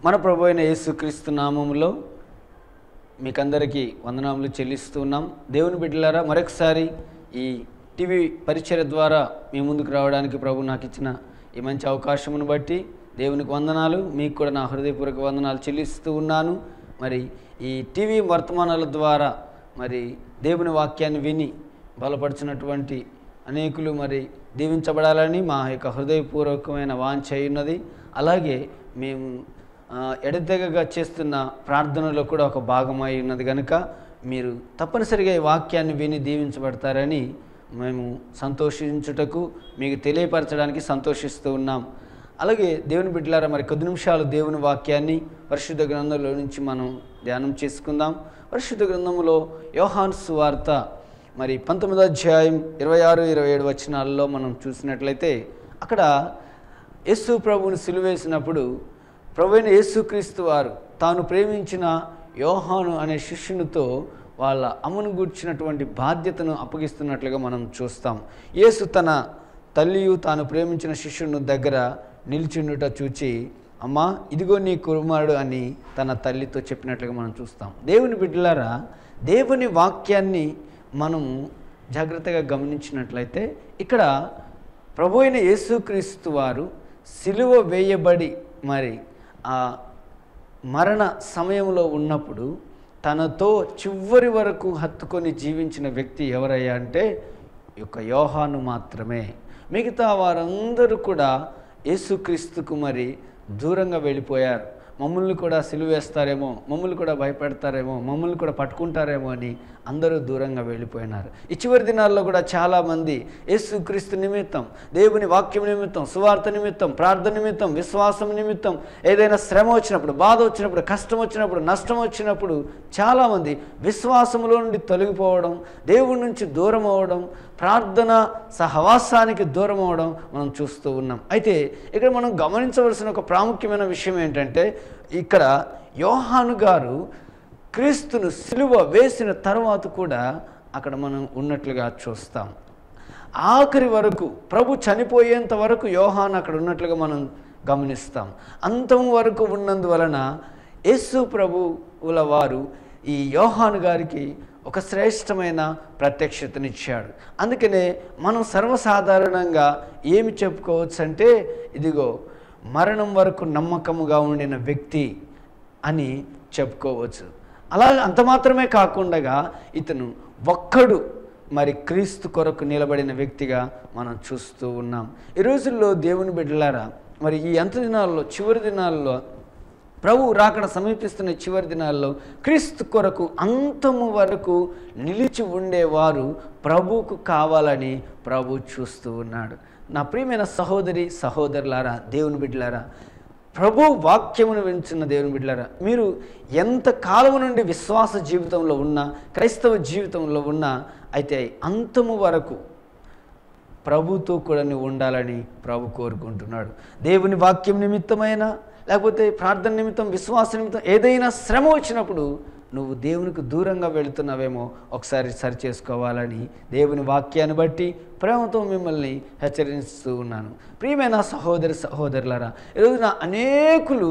మన ప్రభు అయిన యేసుక్రీస్తు నామములో మీకందరికీ వందనాములు చెల్లిస్తున్నాం. దేవుని బిడ్డలారా, మరొకసారి ఈ టీవీ పరిచర్య ద్వారా మీ ముందుకు రావడానికి ప్రభు నాకు ఇచ్చిన ఈ మంచి అవకాశమును బట్టి దేవునికి వందనాలు. మీకు కూడా నా హృదయపూర్వక వందనాలు చెల్లిస్తూ ఉన్నాను. మరి ఈ టీవీ వర్తమానాల ద్వారా మరి దేవుని వాక్యాన్ని విని బలపడుచున్నటువంటి అనేకులు మరి దీవించబడాలని మా యొక్క హృదయపూర్వకమైన వాంఛ ఉన్నది. అలాగే మేము ఎడతెగగా చేస్తున్న ప్రార్థనలో కూడా ఒక భాగమై ఉన్నది కనుక మీరు తప్పనిసరిగా ఈ వాక్యాన్ని విని దీవించబడతారని మేము సంతోషించుటకు మీకు తెలియపరచడానికి సంతోషిస్తూ ఉన్నాం. అలాగే దేవుని బిడ్డలారా, మరి కొద్ది నిమిషాలు దేవుని వాక్యాన్ని పరిశుద్ధ గ్రంథంలో నుంచి మనం ధ్యానం చేసుకుందాం. పరిశుద్ధ గ్రంథంలో యోహాను సువార్త మరి 19వ అధ్యాయం 26-27 వచనాల్లో మనం చూసినట్లయితే అక్కడ యేసు ప్రభువుని సిలువేసినప్పుడు ప్రభు అయిన యేసుక్రీస్తు వారు తాను ప్రేమించిన యోహాను అనే శిష్యునితో వాళ్ళ అమ్మను గూర్చినటువంటి బాధ్యతను అప్పగిస్తున్నట్లుగా మనం చూస్తాం. యేసు తన తల్లియు తాను ప్రేమించిన శిష్యుని దగ్గర నిలిచిండుట చూచి, అమ్మా ఇదిగో నీ కుమారుడు అని తన తల్లితో చెప్పినట్లుగా మనం చూస్తాం. దేవుని బిడ్డలారా, దేవుని వాక్యాన్ని మనం జాగ్రత్తగా గమనించినట్లయితే ఇక్కడ ప్రభు అయిన యేసుక్రీస్తు వారు సిలువ వేయబడి మరి ఆ మరణ సమయంలో ఉన్నప్పుడు తనతో చివరి వరకు హత్తుకొని జీవించిన వ్యక్తి ఎవరయ్యా అంటే ఈ యొక్క యోహాను మాత్రమే. మిగతా వారందరూ కూడా యేసుక్రీస్తుకు మరి దూరంగా వెళ్ళిపోయారు. మమ్మల్ని కూడా సిలువేస్తారేమో, మమ్మల్ని కూడా భయపెడతారేమో, మమ్మల్ని కూడా పట్టుకుంటారేమో అని అందరూ దూరంగా వెళ్ళిపోయినారు. ఈ చివరి దినాల్లో కూడా చాలామంది యేసుక్రీస్తు నిమిత్తం, దేవుని వాక్యం నిమిత్తం, సువార్త నిమిత్తం, ప్రార్థన నిమిత్తం, విశ్వాసం నిమిత్తం ఏదైనా శ్రమ వచ్చినప్పుడు, బాధ వచ్చినప్పుడు, కష్టం వచ్చినప్పుడు, నష్టం వచ్చినప్పుడు చాలామంది విశ్వాసంలో నుండి తొలగిపోవడం, దేవుడి నుంచి దూరం అవ్వడం, ప్రార్థన సహవాసానికి దూరం అవడం మనం చూస్తూ ఉన్నాం. అయితే ఇక్కడ మనం గమనించవలసిన ఒక ప్రాముఖ్యమైన విషయం ఏంటంటే, ఇక్కడ యోహాను గారు క్రీస్తును సిలువ వేసిన తర్వాత కూడా అక్కడ మనం ఉన్నట్లుగా చూస్తాం. ఆఖరి వరకు ప్రభు చనిపోయేంత వరకు యోహాను అక్కడ ఉన్నట్లుగా మనం గమనిస్తాం. అంతం వరకు ఉన్నందువలన యేసు ప్రభువుల వారు ఈ యోహాను గారికి ఒక శ్రేష్టమైన ప్రత్యక్షతనిచ్చాడు. అందుకనే మనం సర్వసాధారణంగా ఏమి చెప్పుకోవచ్చు అంటే, ఇదిగో మరణం వరకు నమ్మకముగా ఉండిన వ్యక్తి అని చెప్పుకోవచ్చు. అలా అంత మాత్రమే కాకుండా ఇతను ఒక్కడు మరి క్రీస్తు కొరకు నిలబడిన వ్యక్తిగా మనం చూస్తూ ఉన్నాం. ఈ రోజుల్లో దేవుని బిడ్డలారా, మరి ఈ అంత దినాల్లో, చివరి దినాల్లో, ప్రభు రాకడ సమీపిస్తున్న చివరి దినాల్లో క్రీస్తు కొరకు అంతము వరకు నిలిచి ఉండేవారు ప్రభువుకు కావాలని ప్రభు చూస్తూ ఉన్నాడు. నా ప్రియమైన సహోదరి సహోదరులారా, దేవుని బిడ్డలారా, ప్రభు వాక్యమును వింటున్న దేవుని బిడ్డలారా, మీరు ఎంత కాలం నుండి విశ్వాస జీవితంలో ఉన్నా, క్రైస్తవ జీవితంలో ఉన్నా, అయితే అంతము వరకు ప్రభుతో కూడా నువ్వు ఉండాలని ప్రభు కోరుకుంటున్నాడు. దేవుని వాక్యం నిమిత్తమైన, లేకపోతే ప్రార్థన నిమిత్తం, విశ్వాస నిమిత్తం ఏదైనా శ్రమ వచ్చినప్పుడు నువ్వు దేవునికి దూరంగా వెళుతున్నావేమో ఒకసారి సరి చేసుకోవాలని దేవుని వాక్యాన్ని బట్టి ప్రేమతో మిమ్మల్ని హెచ్చరిస్తూ ఉన్నాను. ప్రియమైన సహోదరి సహోదరులారా, ఈరోజున అనేకులు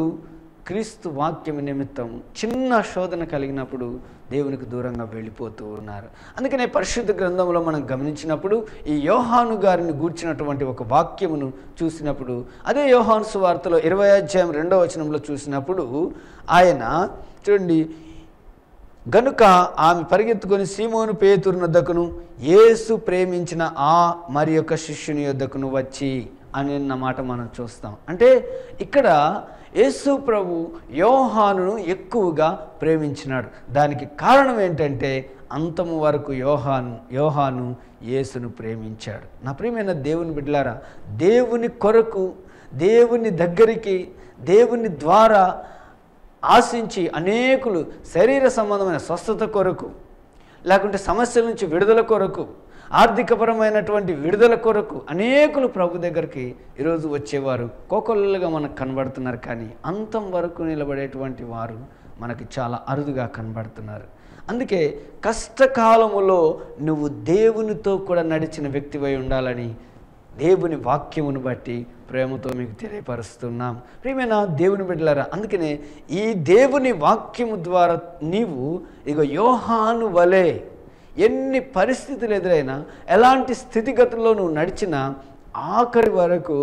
క్రీస్తు వాక్యం నిమిత్తం చిన్న శోధన కలిగినప్పుడు దేవునికి దూరంగా వెళ్ళిపోతూ ఉన్నారు. అందుకనే పరిశుద్ధ గ్రంథంలో మనం గమనించినప్పుడు ఈ యోహాను గారిని గూర్చినటువంటి ఒక వాక్యమును చూసినప్పుడు, అదే యోహాను సువార్తలో 20వ అధ్యాయం 2వ వచనంలో చూసినప్పుడు ఆయన చూడండి, గనుక ఆమె పరిగెత్తుకొని సీమోను పేతురు యొద్దకును యేసు ప్రేమించిన ఆ మరి యొక్క శిష్యుని యొద్దకును వచ్చి అని అన్న మాట మనం చూస్తాం. అంటే ఇక్కడ యేసు ప్రభు యోహానును ఎక్కువగా ప్రేమించినాడు. దానికి కారణం ఏంటంటే అంతము వరకు యోహాను యేసును ప్రేమించాడు. నా ప్రియమైన దేవుని బిడ్డలారా, దేవుని కొరకు, దేవుని దగ్గరికి, దేవుని ద్వారా ఆశించి అనేకులు శరీర సంబంధమైన స్వస్థత కొరకు, లేకుంటే సమస్యల నుంచి విడుదల కొరకు, ఆర్థికపరమైనటువంటి విడుదల కొరకు అనేకులు ప్రభు దగ్గరికి ఈరోజు వచ్చేవారు కోకొల్లలుగా మనకు కనబడుతున్నారు. కానీ అంతం వరకు నిలబడేటువంటి వారు మనకి చాలా అరుదుగా కనబడుతున్నారు. అందుకే కష్టకాలములో నువ్వు దేవునితో కూడా నడిచిన వ్యక్తివై ఉండాలని దేవుని వాక్యమును బట్టి ప్రేమతో మీకు తెలియపరుస్తున్నాం. ప్రియమైన దేవుని బిడ్డలారా, అందుకనే ఈ దేవుని వాక్యము ద్వారా నీవు యోహాను వలె ఎన్ని పరిస్థితులు ఎదురైనా, ఎలాంటి స్థితిగతుల్లో నువ్వు నడిచినా ఆఖరి వరకు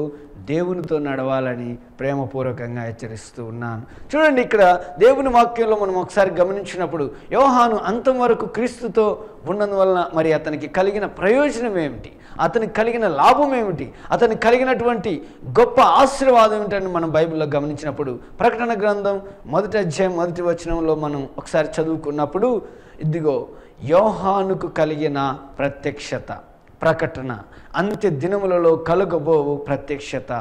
దేవునితో నడవాలని ప్రేమపూర్వకంగా హెచ్చరిస్తూ ఉన్నాను. చూడండి, ఇక్కడ దేవుని వాక్యంలో మనం ఒకసారి గమనించినప్పుడు యోహాను అంతం వరకు క్రీస్తుతో ఉన్నందువలన మరి అతనికి కలిగిన ప్రయోజనం ఏమిటి, అతనికి కలిగిన లాభం ఏమిటి, అతనికి కలిగినటువంటి గొప్ప ఆశీర్వాదం ఏమిటని మనం బైబిల్లో గమనించినప్పుడు ప్రకటన గ్రంథం 1వ అధ్యాయం 1వ వచనంలో మనం ఒకసారి చదువుకున్నప్పుడు, ఇదిగో యోహానుకు కలిగిన ప్రత్యక్షత, ప్రకటన, అంత్య దినములలో కలుగబోవు ప్రత్యక్షత.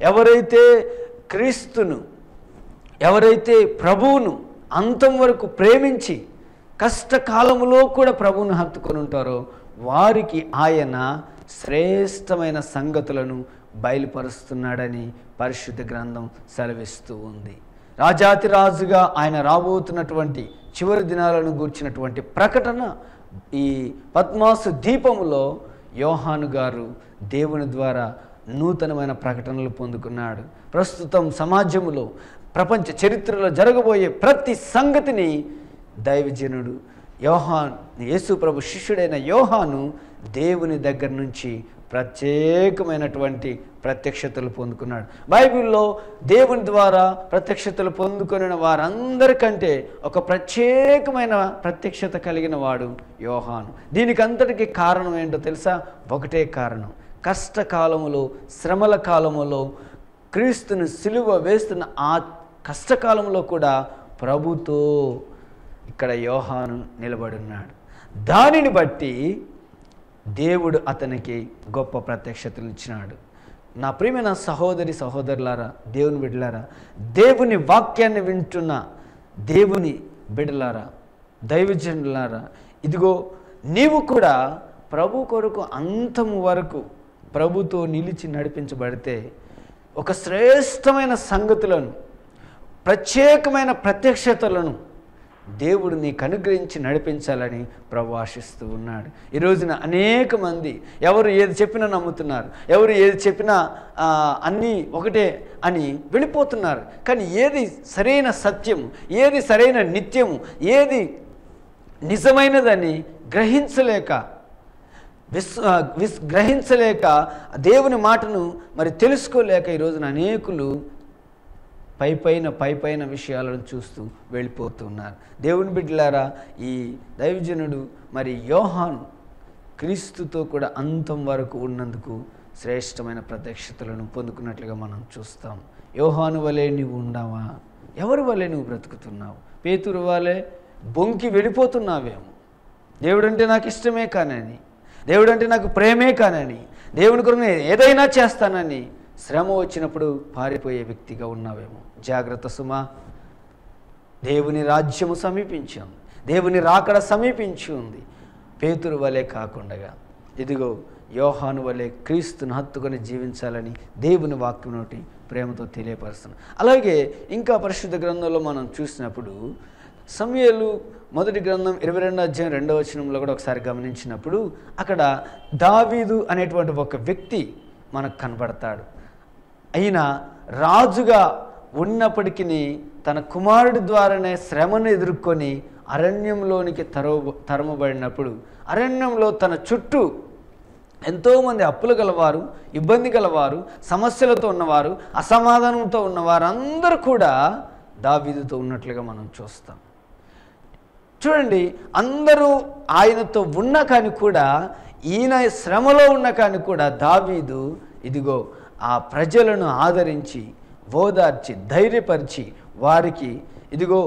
ఎవరైతే క్రీస్తును, ఎవరైతే ప్రభువును అంతం వరకు ప్రేమించి కష్టకాలములో కూడా ప్రభువును హత్తుకొని ఉంటారో వారికి ఆయన శ్రేష్టమైన సంగతులను బయలుపరుస్తున్నాడని పరిశుద్ధ గ్రంథం సెలవిస్తూ ఉంది. రాజాతి రాజుగా ఆయన రాబోతున్నటువంటి చివరి దినాలను గూర్చినటువంటి ప్రకటన ఈ పద్మాసు దీపములో యోహాను గారు దేవుని ద్వారా నూతనమైన ప్రకటనలు పొందుకున్నాడు. ప్రస్తుతం సమాజంలో, ప్రపంచ చరిత్రలో జరగబోయే ప్రతి సంగతిని దైవజనుడు యోహాను, యేసు ప్రభు శిష్యుడైన యోహాను దేవుని దగ్గర నుంచి ప్రత్యేకమైనటువంటి ప్రత్యక్షతలు పొందుకున్నాడు. బైబిల్లో దేవుని ద్వారా ప్రత్యక్షతలు పొందుకున్న వారందరికంటే ఒక ప్రత్యేకమైన ప్రత్యక్షత కలిగిన వాడు యోహాను. దీనికి అంతటికి కారణం ఏంటో తెలుసా? ఒకటే కారణం. కష్టకాలములో, శ్రమల కాలములో క్రీస్తును సిలువ వేస్తున్న ఆ కష్టకాలంలో కూడా ప్రభుతో ఇక్కడ యోహాను నిలబడి ఉన్నాడు. దానిని బట్టి దేవుడు అతనికి గొప్ప ప్రత్యక్షతలు ఇచ్చినాడు. నా ప్రియమైన సహోదరి సహోదరులారా, దేవుని బిడ్డలారా, దేవుని వాక్యాన్ని వింటున్న దేవుని బిడ్డలారా, దైవజనులారా, ఇదిగో నీవు కూడా ప్రభు కొరకు అంతము వరకు ప్రభుతో నిలిచి నడిపించబడితే ఒక శ్రేష్టమైన సంగతులను, ప్రత్యేకమైన ప్రత్యక్షతలను దేవుడు నీకు అనుగ్రహించి నడిపించాలని ప్రభు ఆశిస్తూ ఉన్నాడు. ఈ రోజున అనేక మంది ఎవరు ఏది చెప్పినా నమ్ముతున్నారు, ఎవరు ఏది చెప్పినా అన్నీ ఒకటే అని వెళ్ళిపోతున్నారు. కానీ ఏది సరైన సత్యము, ఏది సరైన నిత్యము, ఏది నిజమైనదని గ్రహించలేక గ్రహించలేక దేవుని మాటను మరి తెలుసుకోలేక ఈ రోజున అనేకులు పైపైన విషయాలను చూస్తూ వెళ్ళిపోతున్నారు. దేవుని బిడ్డలారా, ఈ దైవజనుడు మరి యోహాను క్రీస్తుతో కూడా అంతం వరకు ఉన్నందుకు శ్రేష్టమైన ప్రత్యక్షతలను పొందుకున్నట్లుగా మనం చూస్తాం. యోహాను వలె నువ్వు ఉన్నావా? ఎవరి వలె నువ్వు బ్రతుకుతున్నావు? పేతురు వలె బొంకి వెళ్ళిపోతున్నావేమో. దేవుడంటే నాకు ఇష్టమే కానని, దేవుడంటే నాకు ప్రేమే కానని, దేవుని కొరకు ఏదైనా చేస్తానని శ్రమ వచ్చినప్పుడు పారిపోయే వ్యక్తిగా ఉన్నావేమో. జాగ్రత్త సుమా, దేవుని రాజ్యము సమీపించి ఉంది, దేవుని రాకడ సమీపించి ఉంది. పేతురు వలె కాకుండా ఇదిగో యోహాను వలె క్రీస్తును హత్తుకొని జీవించాలని దేవుని వాక్యం నోటి ప్రేమతో తెలియపరుస్తున్నాను. అలాగే ఇంకా పరిశుద్ధ గ్రంథంలో మనం చూసినప్పుడు సమూయేలు మొదటి గ్రంథం 22వ అధ్యాయం 2వ వచనంలో కూడా ఒకసారి గమనించినప్పుడు అక్కడ దావీదు అనేటువంటి ఒక వ్యక్తి మనకు కనబడతాడు. అయినా రాజుగా ఉన్నప్పటికీ తన కుమారుడి ద్వారానే శ్రమను ఎదుర్కొని అరణ్యంలోనికి తరమబడినప్పుడు అరణ్యంలో తన చుట్టూ ఎంతోమంది అప్పులు గలవారు, ఇబ్బంది గలవారు, సమస్యలతో ఉన్నవారు, అసమాధానంతో ఉన్నవారు అందరూ కూడా దావీదుతో ఉన్నట్లుగా మనం చూస్తాం. చూడండి, అందరూ ఆయనతో ఉన్న కానీ కూడా, ఈయన శ్రమలో ఉన్న కానీ కూడా దావీదు ఇదిగో ఆ ప్రజలను ఆదరించి, ఓదార్చి, ధైర్యపరిచి వారికి ఇదిగో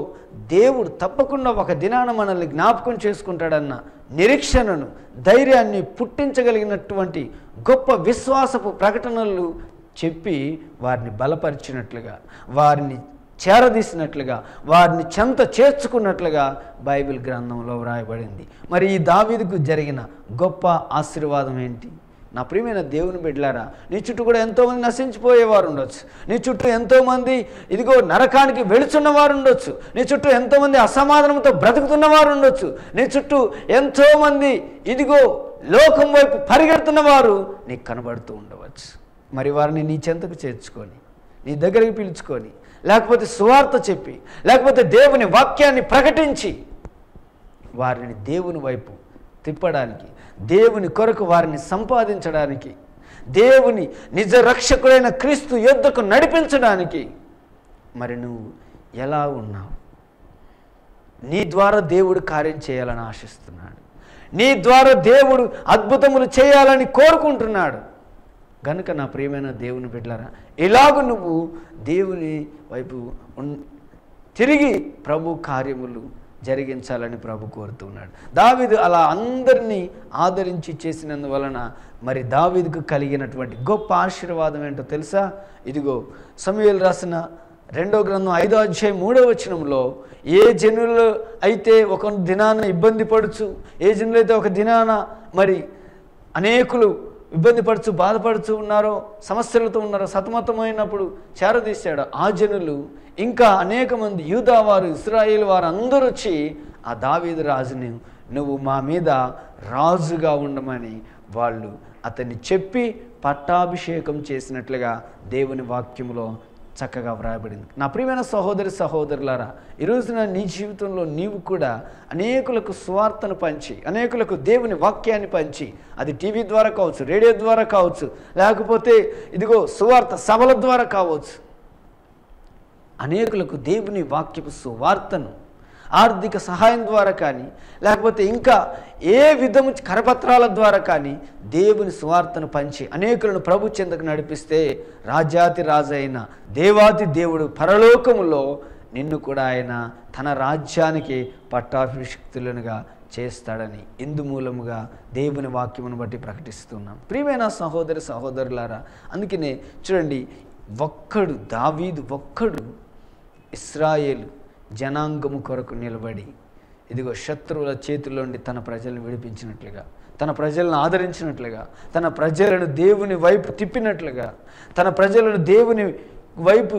దేవుడు తప్పకుండా ఒక దినాన మనల్ని జ్ఞాపకం చేసుకుంటాడన్న నిరీక్షణను, ధైర్యాన్ని పుట్టించగలిగినటువంటి గొప్ప విశ్వాసపు ప్రకటనలు చెప్పి వారిని బలపరిచినట్లుగా, వారిని చేరదీసినట్లుగా, వారిని చెంత చేర్చుకున్నట్లుగా బైబిల్ గ్రంథంలో వ్రాయబడింది. మరి ఈ దావీదుకు జరిగిన గొప్ప ఆశీర్వాదం ఏంటి? నా ప్రియమైన దేవుని బిడ్డలారా, నీ చుట్టూ కూడా ఎంతోమంది నశించిపోయేవారు ఉండొచ్చు, నీ చుట్టూ ఎంతోమంది ఇదిగో నరకానికి వెళుచున్నవారు ఉండొచ్చు, నీ చుట్టూ ఎంతోమంది అసమాధానంతో బ్రతుకుతున్నవారు ఉండొచ్చు, నీ చుట్టూ ఎంతోమంది ఇదిగో లోకం వైపు పరిగెడుతున్న వారు నీకు కనబడుతూ ఉండవచ్చు. మరి వారిని నీ చెంతకు చేర్చుకొని, నీ దగ్గరికి పిలుచుకొని, లేకపోతే సువార్త చెప్పి, లేకపోతే దేవుని వాక్యాన్ని ప్రకటించి వారిని దేవుని వైపు తిప్పడానికి, దేవుని కొరకు వారిని సంపాదించడానికి, దేవుని నిజ రక్షకుడైన క్రీస్తు యొద్దకు నడిపించడానికి మరి నువ్వు ఎలా ఉన్నావు? నీ ద్వారా దేవుడు కార్యం చేయాలని ఆశిస్తున్నాడు. నీ ద్వారా దేవుడు అద్భుతములు చేయాలని కోరుకుంటున్నాడు. కనుక నా ప్రియమైన దేవుని బిడ్డలారా, ఇలాగ నువ్వు దేవుని వైపు తిరిగి ప్రభు కార్యములు జరిగించాలని ప్రభు కోరుతున్నాడు. దావీదు అలా అందరినీ ఆదరించి చేసినందువలన మరి దావీదుకు కలిగినటువంటి గొప్ప ఆశీర్వాదం ఏంటో తెలుసా? ఇదిగో సమూయేలు రాసిన 2వ గ్రంథం 5వ అధ్యాయం 3వ వచనంలో, ఏ జనులు అయితే ఒక దినాన ఇబ్బంది పడుచు, ఏ జనులు అయితే ఒక దినాన మరి అనేకులు ఇబ్బంది పడుచు బాధపడుచు ఉన్నారో, సమస్యలతో ఉన్నారో, సతమతమైనప్పుడు చేరదీశాడు ఆ జనులు, ఇంకా అనేక మంది యూదా వారు, ఇశ్రాయేలు వారు అందరూ వచ్చి ఆ దావీదు రాజుని నువ్వు మా మీద రాజుగా ఉండమని వాళ్ళు అతన్ని చెప్పి పట్టాభిషేకం చేసినట్లుగా దేవుని వాక్యములో చక్కగా వ్రాయబడింది. నా ప్రియమైన సహోదరి సహోదరులారా, ఈరోజున నీ జీవితంలో నీవు కూడా అనేకులకు సువార్తను పంచి, అనేకులకు దేవుని వాక్యాన్ని పంచి, అది టీవీ ద్వారా కావచ్చు, రేడియో ద్వారా కావచ్చు, లేకపోతే ఇదిగో సువార్త సభల ద్వారా కావచ్చు, అనేకులకు దేవుని వాక్యపు సువార్తను ఆర్థిక సహాయం ద్వారా కానీ, లేకపోతే ఇంకా ఏ విధము కరపత్రాల ద్వారా కానీ దేవుని సువార్తను పంచి అనేకులను ప్రభు చెంతకు నడిపిస్తే రాజాతి రాజు అయిన దేవాతి దేవుడు పరలోకములో నిన్ను కూడా ఆయన తన రాజ్యానికి పట్టాభిషిక్తులనుగా చేస్తాడని ఇందు మూలముగా దేవుని వాక్యమును బట్టి ప్రకటిస్తున్నాం. ప్రియమైన సహోదరి సహోదరులారా, అందుకనే చూడండి, దావీదు ఒక్కడు ఇశ్రాయేలు జనాంగము కొరకు నిలబడి ఇదిగో శత్రువుల చేతుల్లో నుండి తన ప్రజలను విడిపించినట్లుగా, తన ప్రజలను ఆదరించినట్లుగా, తన ప్రజలను దేవుని వైపు తిప్పినట్లుగా, తన ప్రజలను దేవుని వైపు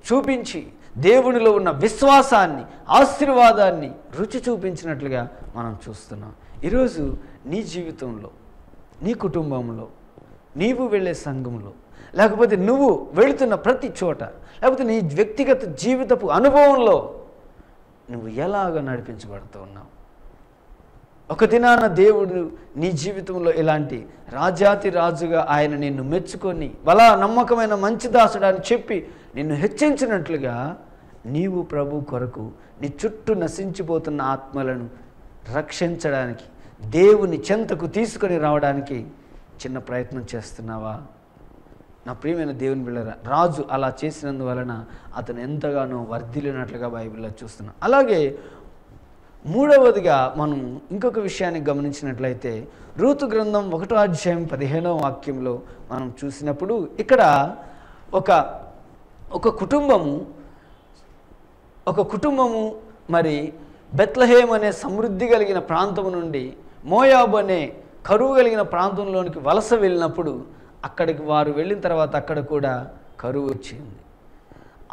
చూపించి దేవునిలో ఉన్న విశ్వాసాన్ని, ఆశీర్వాదాన్ని రుచి చూపించినట్లుగా మనం చూస్తున్నాం. ఈరోజు నీ జీవితంలో, నీ కుటుంబంలో, నీవు వెళ్ళే సంఘంలో, లేకపోతే నువ్వు వెళుతున్న ప్రతి చోట, లేకపోతే నీ వ్యక్తిగత జీవితపు అనుభవంలో నువ్వు ఎలాగ నడిపించబడుతూ ఉన్నావు? ఒక దినాన దేవుడు నీ జీవితంలో ఇలాంటి రాజాతి రాజుగా ఆయన నిన్ను మెచ్చుకొని బలా నమ్మకమైన మంచి దాసుడు అని చెప్పి నిన్ను హెచ్చించినట్లుగా నీవు ప్రభు కొరకు నీ చుట్టూ నశించిపోతున్న ఆత్మలను రక్షించడానికి, దేవుని చెంతకు తీసుకొని రావడానికి చిన్న ప్రయత్నం చేస్తున్నావా? నా ప్రియమైన దేవుని బిడ్డలారా, రాజు అలా చేసినందువలన అతను ఎంతగానో వర్ధిల్లినట్లుగా బైబిల్లో చూస్తున్నాం. అలాగే మూడవదిగా మనం ఇంకొక విషయాన్ని గమనించినట్లయితే రూతు గ్రంథం 1వ అధ్యాయం 15వ వాక్యంలో మనం చూసినప్పుడు ఇక్కడ ఒక కుటుంబము మరి బెత్లెహేమ్ అనే సమృద్ధి కలిగిన ప్రాంతం నుండి మోయాబు అనే కరువు కలిగిన ప్రాంతంలోనికి వలస వెళ్ళినప్పుడు అక్కడికి వారు వెళ్ళిన తర్వాత అక్కడ కూడా కరువు వచ్చింది.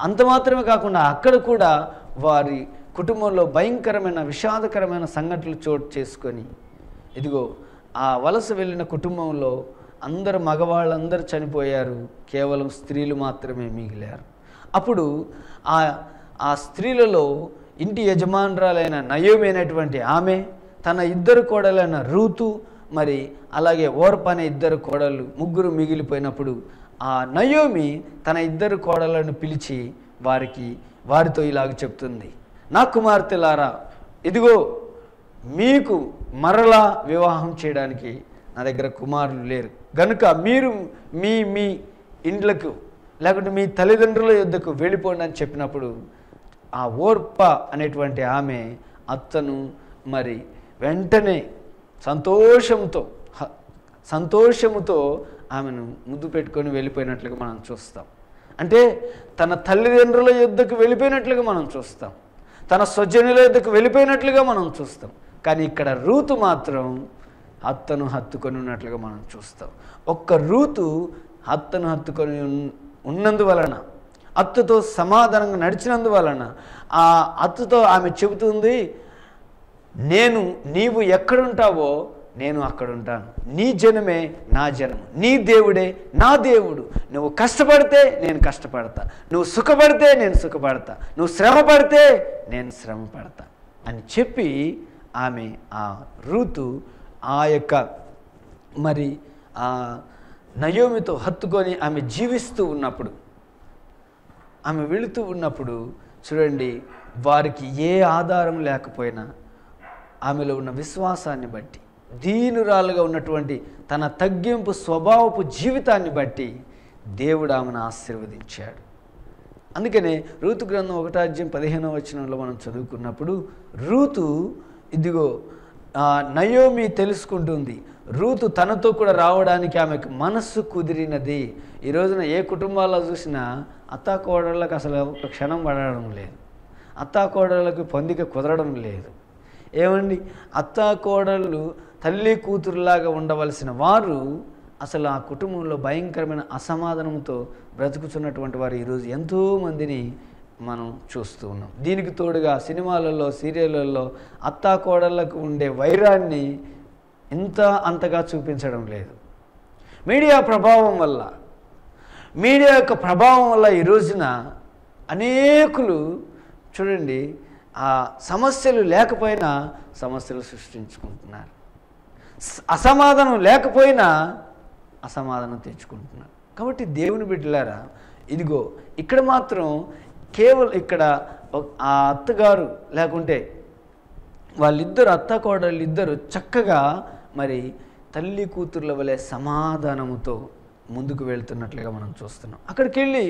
అంత మాత్రమే కాకుండా అక్కడ కూడా వారి కుటుంబంలో భయంకరమైన విషాదకరమైన సంఘటనలు చోటు చేసుకొని ఇదిగో ఆ వలస వెళ్ళిన కుటుంబంలో అందరు మగవాళ్ళందరూ చనిపోయారు, కేవలం స్త్రీలు మాత్రమే మిగిలారు. అప్పుడు ఆ స్త్రీలలో ఇంటి యజమానురాలైన నయోమి అనేటువంటి ఆమె, తన ఇద్దరు కోడలైన రూతు, మరి అలాగే ఓర్ప అనే ఇద్దరు కోడళ్ళు, ముగ్గురు మిగిలిపోయినప్పుడు ఆ నయోమి తన ఇద్దరు కోడలను పిలిచి వారితో ఇలాగ చెప్తుంది, నా కుమార్తెలారా, ఇదిగో మీకు మరలా వివాహం చేయడానికి నా దగ్గర కుమారులు లేరు, గనుక మీరు మీ ఇండ్లకు లేకుంటే మీ తల్లిదండ్రుల యొద్దకు వెళ్ళిపోండి అని చెప్పినప్పుడు ఆ ఓర్ప అనేటువంటి ఆమె అత్తను మరి వెంటనే సంతోషముతో ఆమెను ముద్దు పెట్టుకొని వెళ్ళిపోయినట్లుగా మనం చూస్తాం. అంటే తన తల్లిదండ్రుల యొద్దకు వెళ్ళిపోయినట్లుగా మనం చూస్తాం, తన స్వజనుల యొద్దకు వెళ్ళిపోయినట్లుగా మనం చూస్తాం. కానీ ఇక్కడ రూతు మాత్రం అత్తను హత్తుకొని ఉన్నట్లుగా మనం చూస్తాం. ఒక్క రూతు అత్తను హత్తుకొని ఉన్నందువలన, అత్తతో సమాధానంగా నడిచినందువలన ఆ అత్తతో ఆమె చెబుతుంది, నీవు ఎక్కడుంటావో నేను అక్కడ ఉంటాను. నీ జనమే నా జనం, నీ దేవుడే నా దేవుడు. నువ్వు కష్టపడితే నేను కష్టపడతా, నువ్వు సుఖపడితే నేను సుఖపడతా, నువ్వు శ్రమ పడితే నేను శ్రమ పడతా అని చెప్పి ఆమె ఆ రూతు ఆ యొక్క మరి ఆ నయోమితో హత్తుకొని ఆమె జీవిస్తూ ఉన్నప్పుడు, ఆమె వెళుతూ ఉన్నప్పుడు చూడండి, వారికి ఏ ఆధారం లేకపోయినా ఆమెలో ఉన్న విశ్వాసాన్ని బట్టి, దీనురాలుగా ఉన్నటువంటి తన తగ్గింపు స్వభావపు జీవితాన్ని బట్టి దేవుడు ఆమెను ఆశీర్వదించాడు. అందుకనే రూతు గ్రంథం 1:15 మనం చదువుకున్నప్పుడు రూతు ఇదిగో నయోమి తెలుసుకుంటుంది, రూతు తనతో కూడా రావడానికి ఆమెకు మనస్సు కుదిరినది. ఈ రోజున ఏ కుటుంబాల్లో చూసినా అత్తాకోడళ్ళకు అసలు ఒక క్షణం పడడం లేదు, అత్తాకోడళ్ళకు పొందిక కుదరడం లేదు. ఏమండి, అత్తాకోడళ్ళు తల్లి కూతురులాగా ఉండవలసిన వారు అసలు ఆ కుటుంబంలో భయంకరమైన అసమాధానంతో బ్రతుకుతున్నటువంటి వారు ఈరోజు ఎంతోమందిని మనం చూస్తూ ఉన్నాం. దీనికి తోడుగా సినిమాలలో, సీరియళ్ళల్లో అత్తాకోడళ్ళకు ఉండే వైరాన్ని ఇంత అంతగా చూపించడం లేదు. మీడియా యొక్క ప్రభావం వల్ల ఈ రోజున అనేకులు చూడండి ఆ సమస్యలు లేకపోయినా సమస్యలు సృష్టించుకుంటున్నారు, అసమాధానం లేకపోయినా అసమాధానం తెచ్చుకుంటున్నారు. కాబట్టి దేవుని బిడ్డలారా, ఇదిగో ఇక్కడ మాత్రం కేవలం ఇక్కడ ఆ అత్తగారు లేకుంటే వాళ్ళిద్దరు అత్తకోడళ్ళిద్దరు చక్కగా మరి తల్లి కూతుర్ల వలె సమాధానముతో ముందుకు వెళ్తున్నట్లుగా మనం చూస్తున్నాం. అక్కడికి వెళ్ళి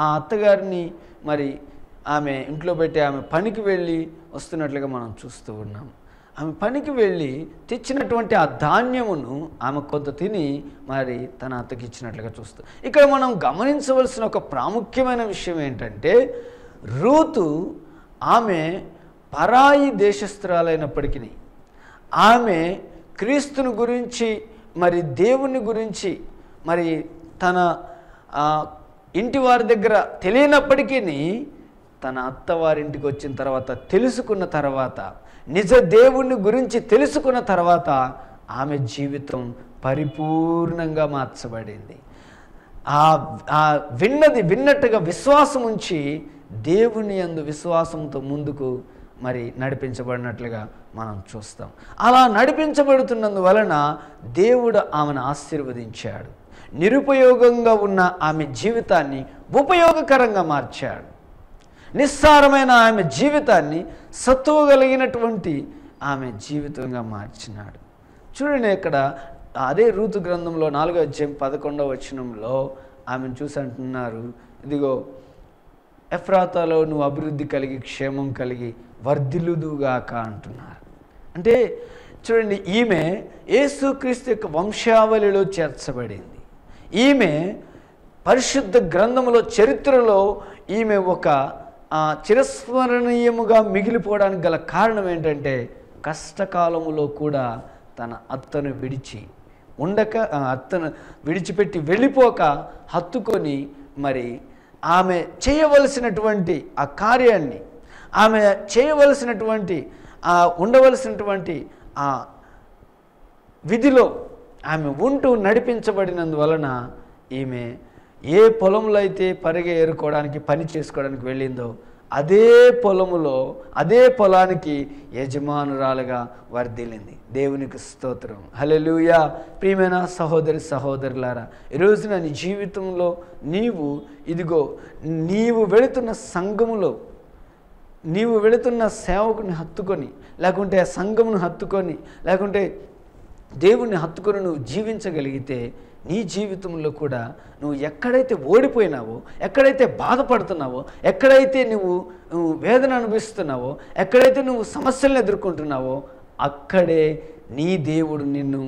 ఆ అత్తగారిని మరి ఆమె ఇంట్లో పెట్టి ఆమె పనికి వెళ్ళి వస్తున్నట్లుగా మనం చూస్తూ ఉన్నాం. ఆమె పనికి వెళ్ళి తెచ్చినటువంటి ఆ ధాన్యమును ఆమె కొంత తిని మరి తన అత్తకి ఇచ్చినట్లుగా చూస్తాం. ఇక్కడ మనం గమనించవలసిన ఒక ప్రాముఖ్యమైన విషయం ఏంటంటే, రూతు ఆమె పరాయి దేశస్థురాలైనప్పటికీ ఆమె క్రీస్తుని గురించి మరి దేవుని గురించి మరి తన ఇంటి వారి దగ్గర తెలియనప్పటికీ తన అత్తవారింటికి వచ్చిన తర్వాత తెలుసుకున్న తర్వాత, నిజ దేవుని గురించి తెలుసుకున్న తర్వాత ఆమె జీవితం పరిపూర్ణంగా మార్చబడింది. విన్నట్టుగా విశ్వాసం ఉంచి దేవుని యందు విశ్వాసంతో ముందుకు మరి నడిపించబడినట్లుగా మనం చూస్తాం. అలా నడిపించబడుతున్నందువలన దేవుడు ఆమెను ఆశీర్వదించాడు. నిరుపయోగంగా ఉన్న ఆమె జీవితాన్ని ఉపయోగకరంగా మార్చాడు. నిస్సారమైన ఆమె జీవితాన్ని సత్తువ కలిగినటువంటి ఆమె జీవితంగా మార్చినాడు. చూడండి, ఇక్కడ అదే రూతు గ్రంథంలో 4:11 ఆమెను చూసి అంటున్నారు, ఇదిగో ఎఫ్రాతాలో నువ్వు అభివృద్ధి కలిగి క్షేమం కలిగి వర్ధిల్లుదుగాక అంటున్నారు. అంటే చూడండి, ఈమె యేసుక్రీస్తు యొక్క వంశావళిలో చేర్చబడింది. ఈమె పరిశుద్ధ గ్రంథములో చరిత్రలో ఈమె ఒక చిరస్మరణీయముగా మిగిలిపోవడానికి గల కారణం ఏంటంటే, కష్టకాలములో కూడా తన అత్తను విడిచిపెట్టి వెళ్ళిపోక హత్తుకొని మరి ఆమె చేయవలసినటువంటి ఆ కార్యాన్ని, ఆమె చేయవలసినటువంటి ఉండవలసినటువంటి ఆ విధిలో ఆమె ఉంటూ నడిపించబడినందువలన ఈమె ఏ పొలంలో అయితే పరిగె ఏరుకోవడానికి పని చేసుకోవడానికి వెళ్ళిందో అదే పొలానికి యజమానురాలుగా వర్ధిల్లింది. దేవునికి స్తోత్రం, హల్లెలూయా. ప్రియమైన సహోదరి సహోదరులారా, ఈరోజున నీ జీవితంలో నీవు వెళుతున్న సంఘములో నీవు వెళుతున్న సేవకుని హత్తుకొని, లేకుంటే ఆ సంఘమును హత్తుకొని, లేకుంటే దేవుణ్ణి హత్తుకొని నువ్వు జీవించగలిగితే నీ జీవితంలో కూడా నువ్వు ఎక్కడైతే ఓడిపోయినావో, ఎక్కడైతే బాధపడుతున్నావో, ఎక్కడైతే నువ్వు వేదన అనుభవిస్తున్నావో, ఎక్కడైతే నువ్వు సమస్యలను ఎదుర్కొంటున్నావో అక్కడే నీ దేవుడు నిన్ను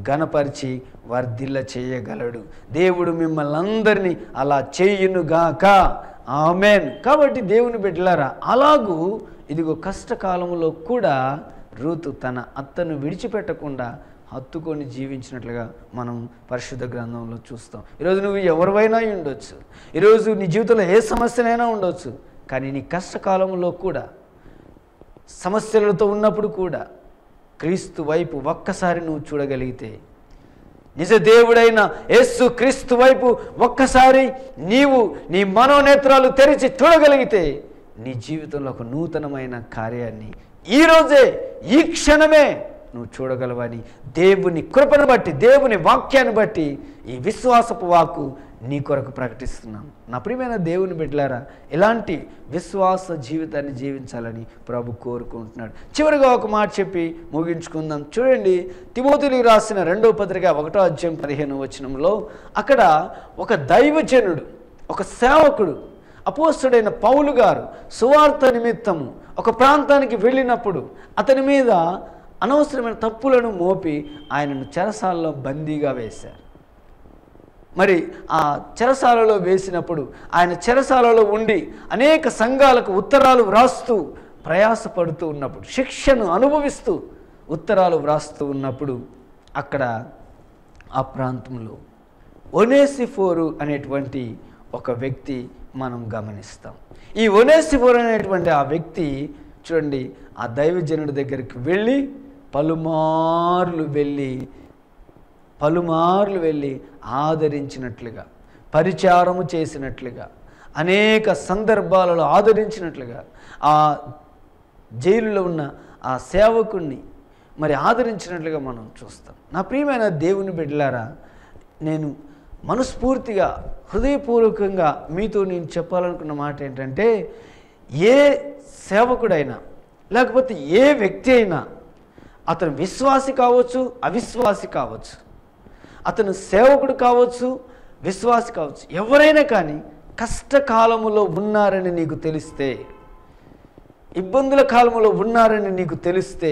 ఘనపరిచి వర్ధిల్ల చేయగలడు. దేవుడు మిమ్మల్ని అందరినీ అలా చేయునుగాక. ఆమేన్. కాబట్టి దేవుని బిడ్డలారా, అలాగూ ఇదిగో కష్టకాలంలో కూడా రూతు తన అత్తను విడిచిపెట్టకుండా హత్తుకొని జీవించినట్లుగా మనం పరిశుద్ధ గ్రంథంలో చూస్తాం. ఈరోజు నువ్వు ఎవరివైనా ఉండొచ్చు, ఈరోజు నీ జీవితంలో ఏ సమస్యనైనా ఉండొచ్చు, కానీ నీ కష్టకాలంలో కూడా, సమస్యలతో ఉన్నప్పుడు కూడా, క్రీస్తు వైపు ఒక్కసారి నువ్వు చూడగలిగితే, నిజ దేవుడైన యేసు క్రీస్తు వైపు ఒక్కసారి నీవు నీ మనోనేత్రాలు తెరిచి చూడగలిగితే నీ జీవితంలో ఒక నూతనమైన కార్యాన్ని ఈరోజే ఈ క్షణమే నువ్వు చూడగలవని దేవుని కృపను బట్టి, దేవుని వాక్యాన్ని బట్టి ఈ విశ్వాసపు వాక్కు నీ కొరకు ప్రకటిస్తున్నాను. నా ప్రియమైన దేవుని బిడ్డలారా, ఇలాంటి విశ్వాస జీవితాన్ని జీవించాలని ప్రభు కోరుకుంటున్నాడు. చివరిగా ఒక మాట చెప్పి ముగించుకుందాం. చూడండి, తిమోతికి రాసిన 2వ పత్రిక 1వ అధ్యాయం 15వ వచనంలో అక్కడ ఒక దైవజనుడు, ఒక సేవకుడు, అపోస్తలుడైన పౌలు గారు సువార్త నిమిత్తము ఒక ప్రాంతానికి వెళ్ళినప్పుడు అతని మీద అనవసరమైన తప్పులను మోపి ఆయనను చెరసాలలో బందీగా వేశారు. మరి ఆ చెరసాలలో వేసినప్పుడు ఆయన చెరసాలలో ఉండి అనేక సంఘాలకు ఉత్తరాలు వ్రాస్తూ ప్రయాసపడుతూ ఉన్నప్పుడు, శిక్షను అనుభవిస్తూ ఉత్తరాలు వ్రాస్తూ ఉన్నప్పుడు అక్కడ ఆ ప్రాంతంలో ఒనేసిఫోరు అనేటువంటి ఒక వ్యక్తి మనం గమనిస్తాం. ఈ ఒనేసిఫోరు అనేటువంటి ఆ వ్యక్తి చూడండి, ఆ దైవజనుడి దగ్గరికి వెళ్ళి పలుమార్లు వెళ్ళి ఆదరించినట్లుగా, పరిచారము చేసినట్లుగా, అనేక సందర్భాలలో ఆదరించినట్లుగా, ఆ జైలులో ఉన్న ఆ సేవకుణ్ణి మరి ఆదరించినట్లుగా మనం చూస్తాం. నా ప్రియమైన దేవుని బిడ్డలారా, నేను మనస్ఫూర్తిగా హృదయపూర్వకంగా మీతో నేను చెప్పాలనుకున్న మాట ఏంటంటే, ఏ సేవకుడైనా లేకపోతే ఏ వ్యక్తి అయినా, అతను విశ్వాసి కావచ్చు, అవిశ్వాసి కావచ్చు, అతను సేవకుడు కావచ్చు, విశ్వాసి కావచ్చు, ఎవరైనా కానీ కష్టకాలములో ఉన్నారని నీకు తెలిస్తే, ఇబ్బందుల కాలంలో ఉన్నారని నీకు తెలిస్తే,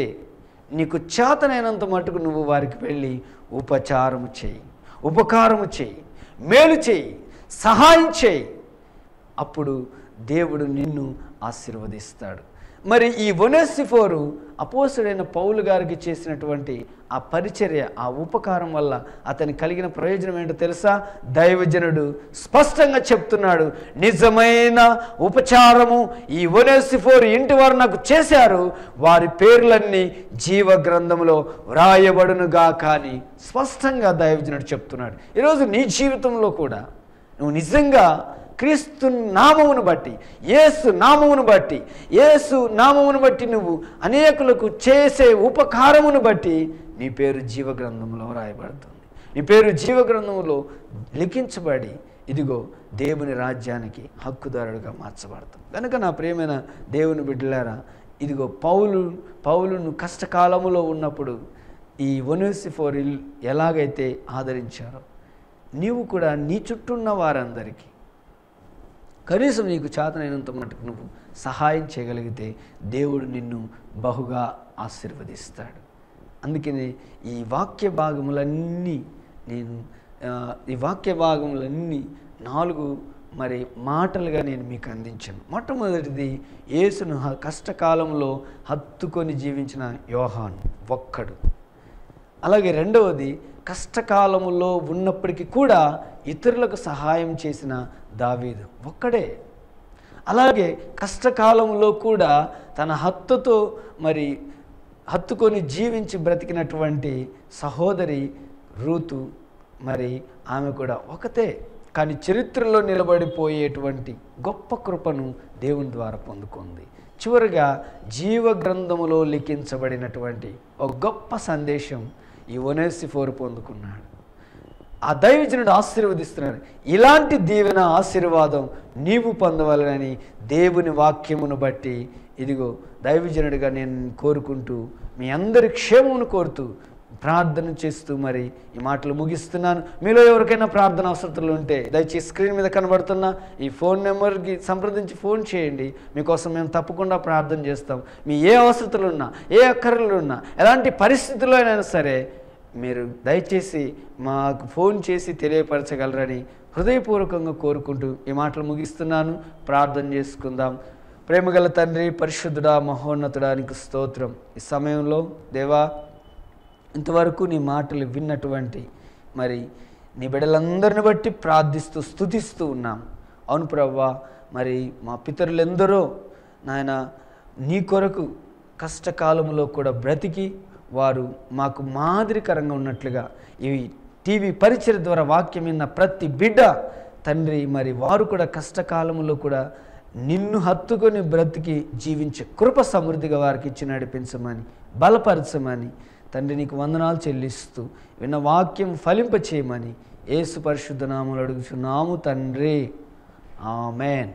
నీకు చేతనైనంత మటుకు నువ్వు వారికి వెళ్ళి ఉపచారము చేయి, ఉపకారము చేయి, మేలు చేయి, సహాయం చేయి. అప్పుడు దేవుడు నిన్ను ఆశీర్వదిస్తాడు. మరి ఈ ఒనేసిఫోరు అపోస్తలుడైన పౌలు గారికి చేసినటువంటి ఆ పరిచర్య, ఆ ఉపకారం వల్ల అతనికి కలిగిన ప్రయోజనం ఏంటో తెలుసా? దైవజనుడు స్పష్టంగా చెప్తున్నాడు, నిజమైన ఉపచారము ఈ ఒనేసిఫోరు ఇంటి వారు నాకు చేశారు, వారి పేర్లన్నీ జీవ గ్రంథంలో వ్రాయబడునుగా. కానీ స్పష్టంగా దైవజనుడు చెప్తున్నాడు. ఈరోజు నీ జీవితంలో కూడా నువ్వు నిజంగా క్రీస్తు నామమును బట్టి, యేసు నామమును బట్టి నువ్వు అనేకులకు చేసే ఉపకారమును బట్టి నీ పేరు జీవగ్రంథంలో రాయబడుతుంది. నీ పేరు జీవగ్రంథంలో లిఖించబడి ఇదిగో దేవుని రాజ్యానికి హక్కుదారుడుగా మార్చబడతాం. కనుక నా ప్రియమైన దేవుని బిడ్డలారా, ఇదిగో పౌలును కష్టకాలములో ఉన్నప్పుడు ఈ ఒనేసిఫోరు ఎలాగైతే ఆదరించారో, నీవు కూడా నీ చుట్టూ ఉన్న వారందరికీ కనీసం నీకు చేతనైనంత మటుకు నువ్వు సహాయం చేయగలిగితే దేవుడు నిన్ను బహుగా ఆశీర్వదిస్తాడు. అందుకని ఈ వాక్య భాగములన్నీ 4 మరి మాటలుగా నేను మీకు అందించాను. మొట్టమొదటిది, యేసును కష్టకాలంలో హత్తుకొని జీవించిన యోహాను ఒక్కడు. అలాగే రెండవది, కష్టకాలములో ఉన్నప్పటికీ కూడా ఇతరులకు సహాయం చేసిన దావీదు ఒక్కడే. అలాగే కష్టకాలంలో కూడా తన హత్తుతో మరి హత్తుకొని జీవించి బ్రతికినటువంటి సహోదరి రూతు, మరి ఆమె కూడా ఒకతే. కానీ చరిత్రలో నిలబడిపోయేటువంటి గొప్ప కృపను దేవుని ద్వారా పొందుకుంది. చివరిగా జీవ గ్రంథములో లిఖించబడినటువంటి ఒక గొప్ప సందేశం ఈ ఒనేసిఫోరు పొందుకున్నాడు. ఆ దైవజనుడు ఆశీర్వదిస్తున్నాడు. ఇలాంటి దీవెన, ఆశీర్వాదం నీవు పొందవాలని దేవుని వాక్యమును బట్టి ఇదిగో దైవజనుడిగా నేను కోరుకుంటూ, మీ అందరి క్షేమమును కోరుతూ, ప్రార్థన చేస్తూ మరి ఈ మాటలు ముగిస్తున్నాను. మీలో ఎవరికైనా ప్రార్థన అవసరతలు ఉంటే దయచేసి స్క్రీన్ మీద కనబడుతున్న ఈ ఫోన్ నెంబర్కి సంప్రదించి ఫోన్ చేయండి. మీకోసం మేము తప్పకుండా ప్రార్థన చేస్తాం. మీ ఏ అవసరతలు ఉన్నా, ఏ అక్కర్లు ఉన్నా, ఎలాంటి పరిస్థితుల్లో అయినా సరే మీరు దయచేసి మాకు ఫోన్ చేసి తెలియపరచగలరని హృదయపూర్వకంగా కోరుకుంటూ ఈ మాటలు ముగిస్తున్నాను. ప్రార్థన చేసుకుందాం. ప్రేమగల తండ్రి, పరిశుద్ధుడా, మహోన్నతుడా, నీకు స్తోత్రం. ఈ సమయంలో దేవా, ఇంతవరకు నీ మాటలు విన్నటువంటి మరి నీ బిడ్డలందరిని బట్టి ప్రార్థిస్తూ స్తుతిస్తూ ఉన్నాం. అవును ప్రభువా, మరి మా పితరులెందరో నాయన నీ కొరకు కష్టకాలంలో కూడా బ్రతికి వారు మాకు మాదిరికరంగా ఉన్నట్లుగా ఈ టీవీ పరిచయ ద్వారా వాక్యం విన్న ప్రతి బిడ్డ తండ్రి మరి వారు కూడా కష్టకాలంలో కూడా నిన్ను హత్తుకొని బ్రతికి జీవించే కృప సమృద్ధిగా వారికి ఇచ్చి నడిపించమని బలపరచమని తండ్రి నీకు వందనాలు చెల్లిస్తూ విన్న వాక్యం ఫలింపచేయమని యేసు పరిశుద్ధ నామములో అడుగుచున్నాము తండ్రి. ఆమేన్.